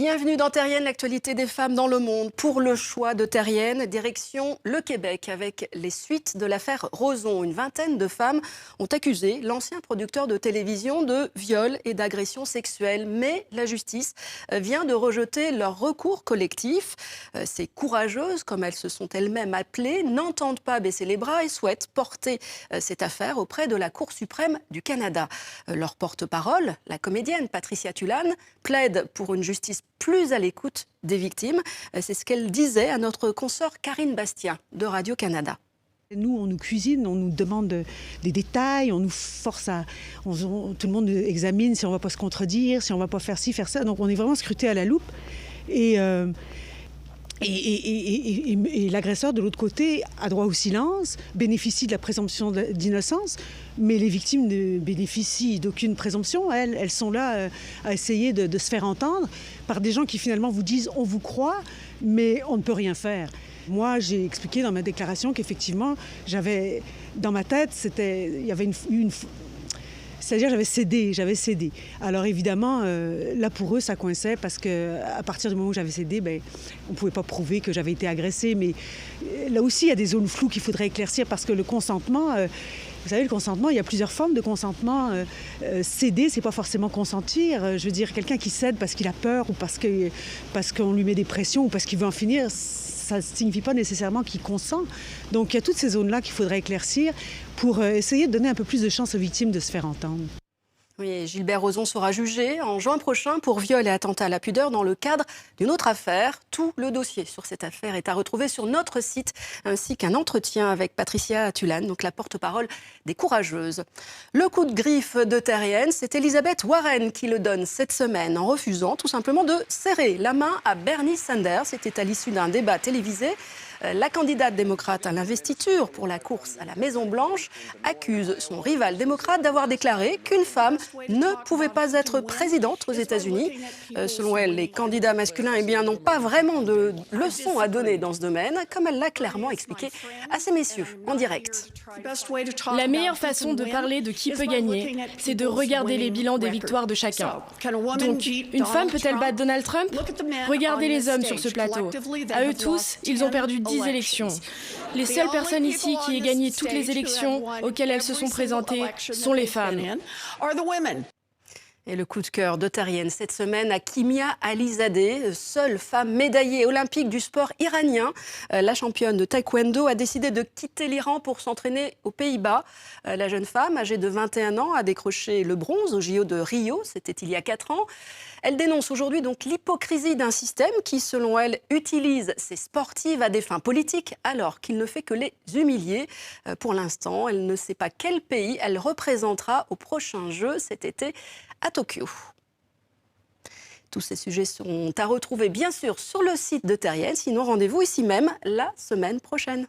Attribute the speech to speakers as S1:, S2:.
S1: Bienvenue dans Terrienne, l'actualité des femmes dans le monde. Pour le choix de Terrienne, direction le Québec avec les suites de l'affaire Roson. Une vingtaine de femmes ont accusé l'ancien producteur de télévision de viol et d'agression sexuelle. Mais la justice vient de rejeter leur recours collectif. Ces courageuses, comme elles se sont elles-mêmes appelées, n'entendent pas baisser les bras et souhaitent porter cette affaire auprès de la Cour suprême du Canada. Leur porte-parole, la comédienne Patricia Tulane, plaide pour une justice plus à l'écoute des victimes. C'est ce qu'elle disait à notre consoeur Karine Bastien de Radio-Canada.
S2: Nous, on nous cuisine, on nous demande des détails, on nous force à... tout le monde examine si on ne va pas se contredire, si on ne va pas faire ci, faire ça. Donc on est vraiment scruté à la loupe. Et l'agresseur, de l'autre côté, a droit au silence, bénéficie de la présomption d'innocence, mais les victimes ne bénéficient d'aucune présomption. Elles sont là à essayer de se faire entendre par des gens qui finalement vous disent « on vous croit, mais on ne peut rien faire ». Moi, j'ai expliqué dans ma déclaration qu'effectivement, j'avais dans ma tête, il y avait c'est-à-dire j'avais cédé. Alors évidemment, là pour eux, ça coinçait parce qu'à partir du moment où j'avais cédé, on ne pouvait pas prouver que j'avais été agressée. Mais là aussi, il y a des zones floues qu'il faudrait éclaircir parce que le consentement, vous savez, le consentement, il y a plusieurs formes de consentement. Céder, c'est pas forcément consentir. Je veux dire, quelqu'un qui cède parce qu'il a peur ou parce qu'on lui met des pressions ou parce qu'il veut en finir, ça ne signifie pas nécessairement qu'il consent. Donc il y a toutes ces zones-là qu'il faudrait éclaircir pour essayer de donner un peu plus de chance aux victimes de se faire entendre.
S1: Oui, Gilbert Rozon sera jugé en juin prochain pour viol et attentat à la pudeur dans le cadre d'une autre affaire. Tout le dossier sur cette affaire est à retrouver sur notre site, ainsi qu'un entretien avec Patricia Tulane, donc la porte-parole des Courageuses. Le coup de griffe de Terrienne, c'est Elizabeth Warren qui le donne cette semaine en refusant tout simplement de serrer la main à Bernie Sanders. C'était à l'issue d'un débat télévisé. La candidate démocrate à l'investiture pour la course à la Maison-Blanche accuse son rival démocrate d'avoir déclaré qu'une femme ne pouvait pas être présidente aux États-Unis. Selon elle, les candidats masculins n'ont pas vraiment de leçons à donner dans ce domaine, comme elle l'a clairement expliqué à ces messieurs en direct.
S3: La meilleure façon de parler de qui peut gagner, c'est de regarder les bilans des victoires de chacun. Donc, une femme peut-elle battre Donald Trump? Regardez les hommes sur ce plateau. À eux tous, ils ont perdu 10 élections. Les seules personnes ici qui aient gagné toutes les élections auxquelles elles se sont présentées sont les femmes.
S1: Et le coup de cœur de Terrienne cette semaine à Kimia Alizadeh, seule femme médaillée olympique du sport iranien. La championne de taekwondo a décidé de quitter l'Iran pour s'entraîner aux Pays-Bas. La jeune femme, âgée de 21 ans, a décroché le bronze au JO de Rio, c'était il y a 4 ans. Elle dénonce aujourd'hui donc l'hypocrisie d'un système qui, selon elle, utilise ses sportives à des fins politiques alors qu'il ne fait que les humilier. Pour l'instant, elle ne sait pas quel pays elle représentera aux prochains Jeux cet été à Tokyo. Tous ces sujets seront à retrouver bien sûr sur le site de Terrienne. Sinon, rendez-vous ici même la semaine prochaine.